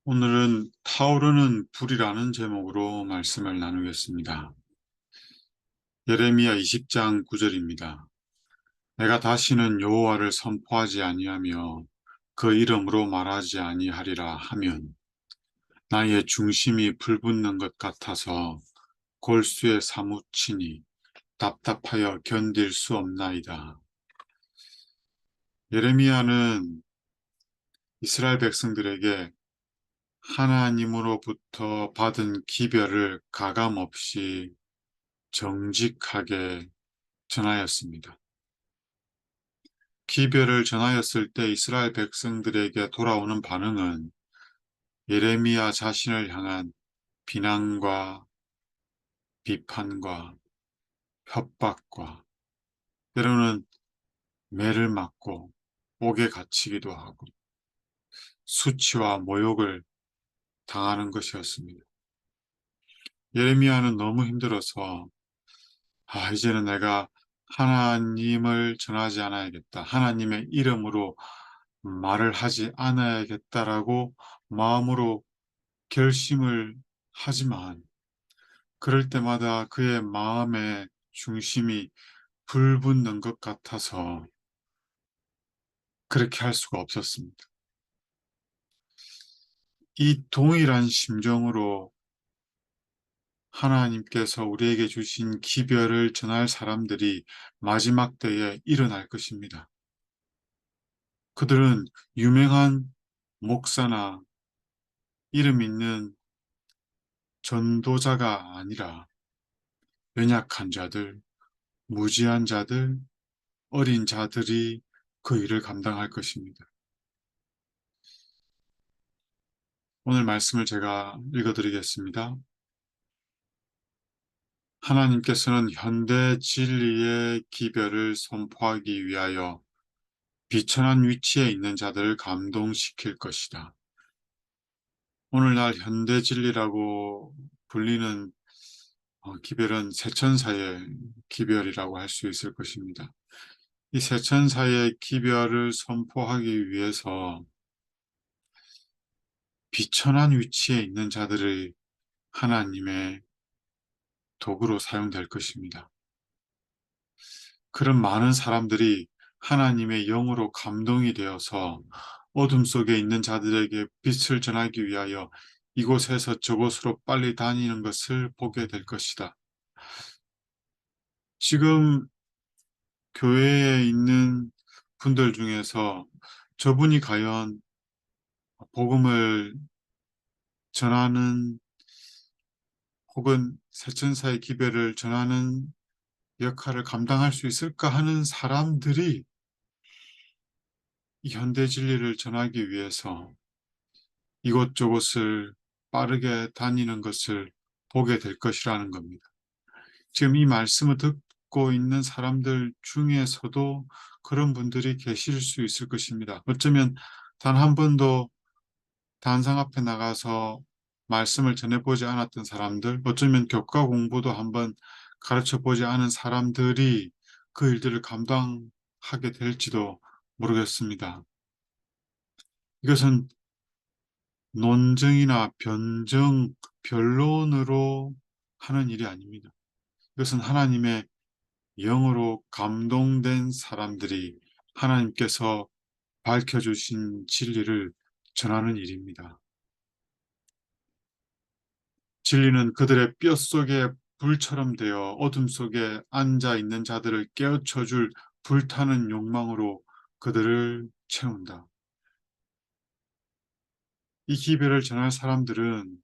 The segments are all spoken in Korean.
오늘은 타오르는 불이라는 제목으로 말씀을 나누겠습니다. 예레미야 20장 9절입니다. 내가 다시는 여호와를 선포하지 아니하며 그 이름으로 말하지 아니하리라 하면 나의 중심이 불붙는 것 같아서 골수에 사무치니 답답하여 견딜 수 없나이다. 예레미야는 이스라엘 백성들에게 하나님으로부터 받은 기별을 가감없이 정직하게 전하였습니다. 기별을 전하였을 때 이스라엘 백성들에게 돌아오는 반응은 예레미야 자신을 향한 비난과 비판과 협박과 때로는 매를 맞고 옥에 갇히기도 하고 수치와 모욕을 당하는 것이었습니다. 예레미야는 너무 힘들어서 이제는 내가 하나님을 전하지 않아야겠다. 하나님의 이름으로 말을 하지 않아야겠다라고 마음으로 결심을 하지만 그럴 때마다 그의 마음의 중심이 불붙는 것 같아서 그렇게 할 수가 없었습니다. 이 동일한 심정으로 하나님께서 우리에게 주신 기별을 전할 사람들이 마지막 때에 일어날 것입니다. 그들은 유명한 목사나 이름 있는 전도자가 아니라 연약한 자들, 무지한 자들, 어린 자들이 그 일을 감당할 것입니다. 오늘 말씀을 제가 읽어드리겠습니다. 하나님께서는 현대 진리의 기별을 선포하기 위하여 비천한 위치에 있는 자들을 감동시킬 것이다. 오늘날 현대 진리라고 불리는 기별은 세천사의 기별이라고 할 수 있을 것입니다. 이 세천사의 기별을 선포하기 위해서 비천한 위치에 있는 자들의 하나님의 도구로 사용될 것입니다. 그런 많은 사람들이 하나님의 영으로 감동이 되어서 어둠 속에 있는 자들에게 빛을 전하기 위하여 이곳에서 저곳으로 빨리 다니는 것을 보게 될 것이다. 지금 교회에 있는 분들 중에서 저분이 과연 복음을 전하는 혹은 세천사의 기별을 전하는 역할을 감당할 수 있을까 하는 사람들이 이 현대 진리를 전하기 위해서 이곳저곳을 빠르게 다니는 것을 보게 될 것이라는 겁니다. 지금 이 말씀을 듣고 있는 사람들 중에서도 그런 분들이 계실 수 있을 것입니다. 어쩌면 단 한 번도 단상 앞에 나가서 말씀을 전해보지 않았던 사람들, 어쩌면 교과 공부도 한번 가르쳐 보지 않은 사람들이 그 일들을 감당하게 될지도 모르겠습니다. 이것은 논증이나 변증, 변론으로 하는 일이 아닙니다. 이것은 하나님의 영으로 감동된 사람들이 하나님께서 밝혀주신 진리를 전하는 일입니다. 진리는 그들의 뼛속에 불처럼 되어 어둠 속에 앉아 있는 자들을 깨우쳐 줄 불타는 욕망으로 그들을 채운다. 이 기별을 전할 사람들은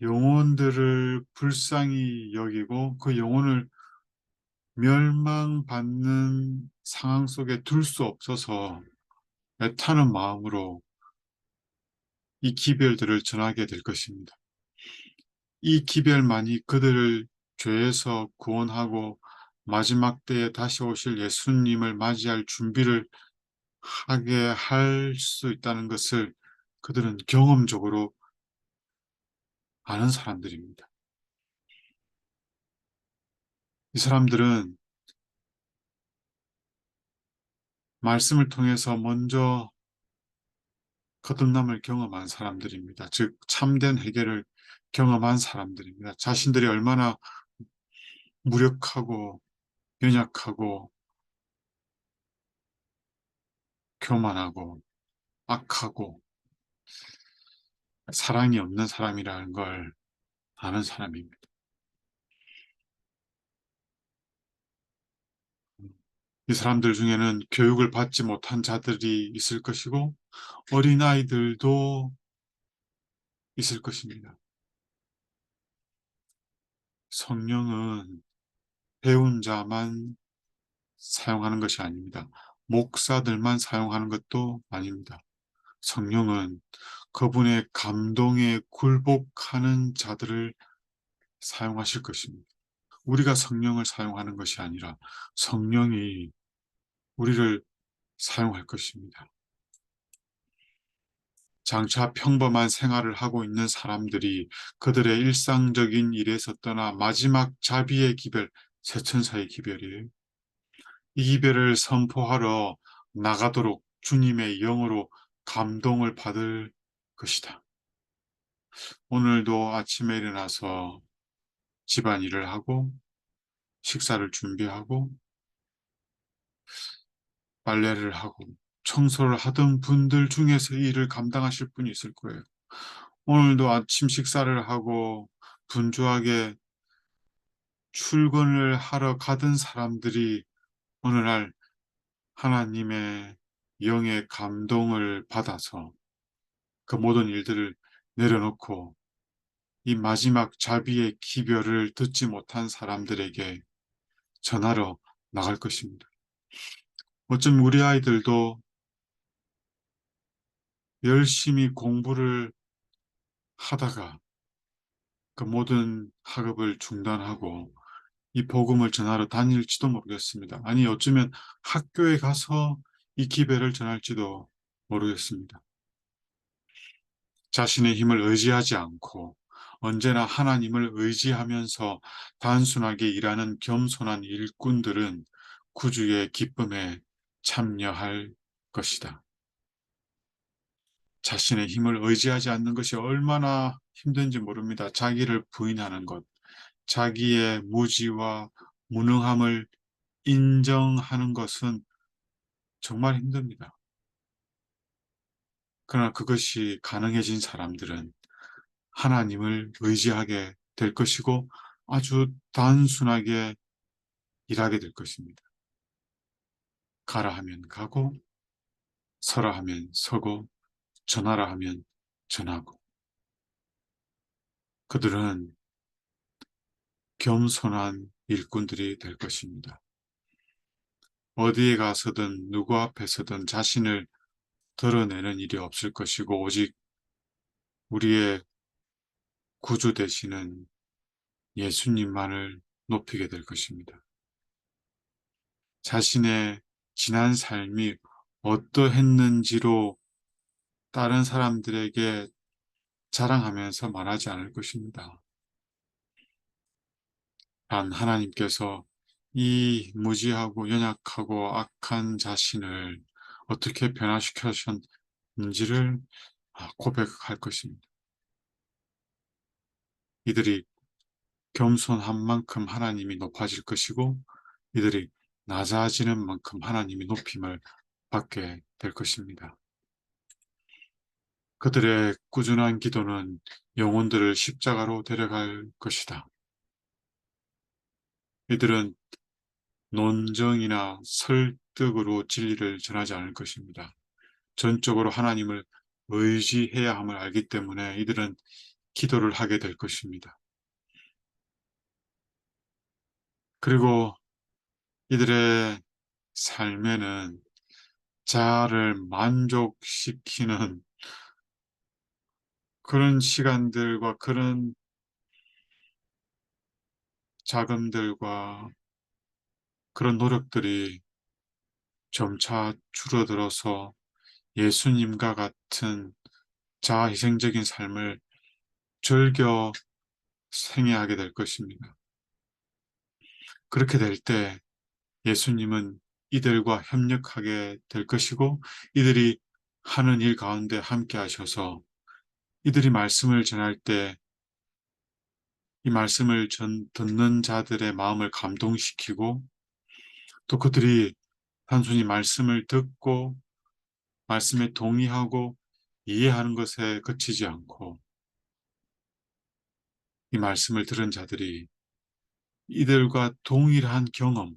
영혼들을 불쌍히 여기고 그 영혼을 멸망받는 상황 속에 둘 수 없어서 애타는 마음으로 이 기별들을 전하게 될 것입니다. 이 기별만이 그들을 죄에서 구원하고 마지막 때에 다시 오실 예수님을 맞이할 준비를 하게 할 수 있다는 것을 그들은 경험적으로 아는 사람들입니다. 이 사람들은 말씀을 통해서 먼저 거듭남을 경험한 사람들입니다. 즉 참된 회개를 경험한 사람들입니다. 자신들이 얼마나 무력하고 연약하고 교만하고 악하고 사랑이 없는 사람이라는 걸 아는 사람입니다. 이 사람들 중에는 교육을 받지 못한 자들이 있을 것이고 어린아이들도 있을 것입니다. 성령은 배운 자만 사용하는 것이 아닙니다. 목사들만 사용하는 것도 아닙니다. 성령은 그분의 감동에 굴복하는 자들을 사용하실 것입니다. 우리가 성령을 사용하는 것이 아니라 성령이 우리를 사용할 것입니다. 장차 평범한 생활을 하고 있는 사람들이 그들의 일상적인 일에서 떠나 마지막 자비의 기별, 세천사의 기별이에요. 이 기별을 선포하러 나가도록 주님의 영으로 감동을 받을 것이다. 오늘도 아침에 일어나서 집안일을 하고 식사를 준비하고 빨래를 하고 청소를 하던 분들 중에서 이 일을 감당하실 분이 있을 거예요. 오늘도 아침 식사를 하고 분주하게 출근을 하러 가던 사람들이 어느 날 하나님의 영의 감동을 받아서 그 모든 일들을 내려놓고 이 마지막 자비의 기별을 듣지 못한 사람들에게 전하러 나갈 것입니다. 어쩜 우리 아이들도 열심히 공부를 하다가 그 모든 학업을 중단하고 이 복음을 전하러 다닐지도 모르겠습니다. 아니, 어쩌면 학교에 가서 이 기별을 전할지도 모르겠습니다. 자신의 힘을 의지하지 않고 언제나 하나님을 의지하면서 단순하게 일하는 겸손한 일꾼들은 구주의 기쁨에 참여할 것이다. 자신의 힘을 의지하지 않는 것이 얼마나 힘든지 모릅니다. 자기를 부인하는 것, 자기의 무지와 무능함을 인정하는 것은 정말 힘듭니다. 그러나 그것이 가능해진 사람들은 하나님을 의지하게 될 것이고 아주 단순하게 일하게 될 것입니다. 가라 하면 가고, 서라 하면 서고, 전하라 하면 전하고. 그들은 겸손한 일꾼들이 될 것입니다. 어디에 가서든 누구 앞에서든 자신을 드러내는 일이 없을 것이고 오직 우리의 구주 되시는 예수님만을 높이게 될 것입니다. 자신의 지난 삶이 어떠했는지로 다른 사람들에게 자랑하면서 말하지 않을 것입니다. 단 하나님께서 이 무지하고 연약하고 악한 자신을 어떻게 변화시켜주셨는지를 고백할 것입니다. 이들이 겸손한 만큼 하나님이 높아질 것이고 이들이 낮아지는 만큼 하나님이 높임을 받게 될 것입니다. 그들의 꾸준한 기도는 영혼들을 십자가로 데려갈 것이다. 이들은 논정이나 설득으로 진리를 전하지 않을 것입니다. 전적으로 하나님을 의지해야 함을 알기 때문에 이들은 기도를 하게 될 것입니다. 그리고 이들의 삶에는 자아를 만족시키는 그런 시간들과 그런 자금들과 그런 노력들이 점차 줄어들어서 예수님과 같은 자아희생적인 삶을 즐겨 생애하게 될 것입니다. 그렇게 될 때 예수님은 이들과 협력하게 될 것이고 이들이 하는 일 가운데 함께 하셔서 이들이 말씀을 전할 때 이 말씀을 듣는 자들의 마음을 감동시키고 또 그들이 단순히 말씀을 듣고 말씀에 동의하고 이해하는 것에 그치지 않고 이 말씀을 들은 자들이 이들과 동일한 경험,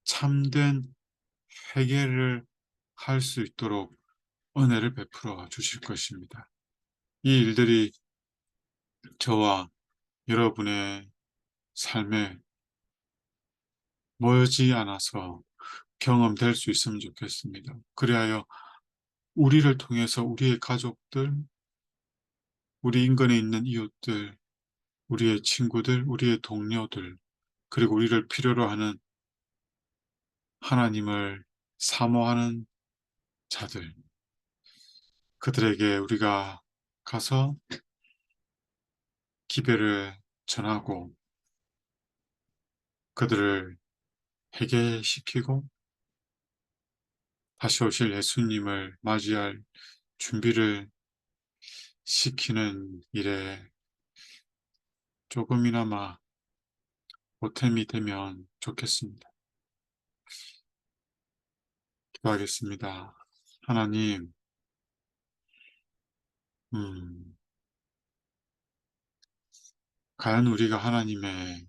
참된 회개를 할 수 있도록 은혜를 베풀어 주실 것입니다. 이 일들이 저와 여러분의 삶에 멀지 않아서 경험될 수 있으면 좋겠습니다. 그리하여 우리를 통해서 우리의 가족들, 우리 인근에 있는 이웃들, 우리의 친구들, 우리의 동료들, 그리고 우리를 필요로 하는 하나님을 사모하는 자들, 그들에게 우리가 가서 기별을 전하고 그들을 회개시키고 다시 오실 예수님을 맞이할 준비를 시키는 일에 조금이나마 보탬이 되면 좋겠습니다. 기도하겠습니다. 하나님, 음, 과연 우리가 하나님의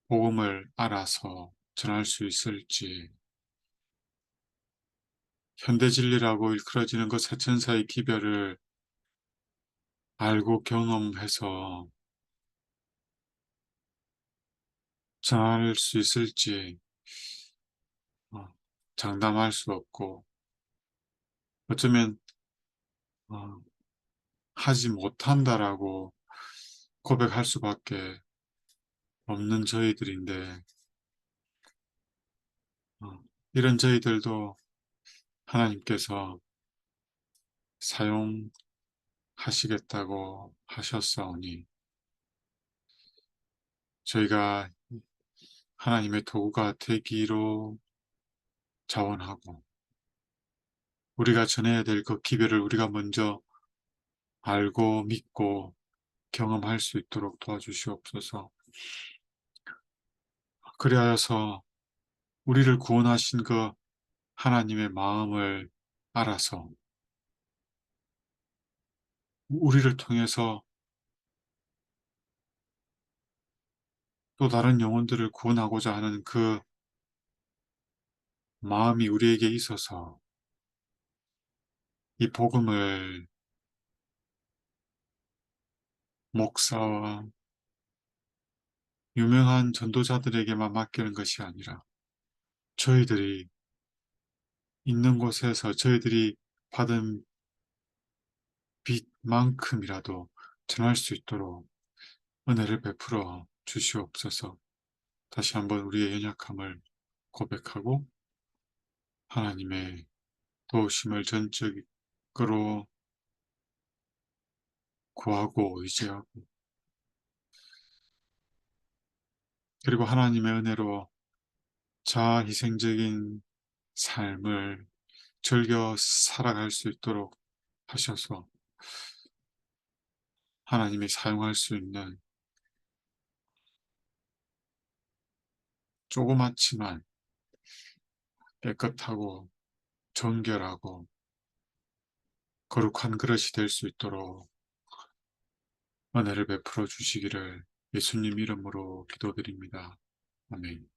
복음을 알아서 전할 수 있을지, 현대진리라고 일컬어지는 그 세천사의 기별을 알고 경험해서 전할 수 있을지 어, 장담할 수 없고 어쩌면 어, 하지 못한다라고 고백할 수밖에 없는 저희들인데 어, 이런 저희들도 하나님께서 사용하시겠다고 하셨사오니 저희가 하나님의 도구가 되기로 자원하고 우리가 전해야 될 그 기별을 우리가 먼저 알고 믿고 경험할 수 있도록 도와주시옵소서. 그리하여서 우리를 구원하신 그 하나님의 마음을 알아서 우리를 통해서 또 다른 영혼들을 구원하고자 하는 그 마음이 우리에게 있어서 이 복음을 목사와 유명한 전도자들에게만 맡기는 것이 아니라 저희들이 있는 곳에서 저희들이 받은 빛만큼이라도 전할 수 있도록 은혜를 베풀어 주시옵소서. 다시 한번 우리의 연약함을 고백하고 하나님의 도우심을 전적으로 구하고 의지하고 그리고 하나님의 은혜로 자아 희생적인 삶을 즐겨 살아갈 수 있도록 하셔서 하나님이 사용할 수 있는 조그맣지만 깨끗하고 정결하고 거룩한 그릇이 될 수 있도록 은혜를 베풀어 주시기를 예수님 이름으로 기도드립니다. 아멘.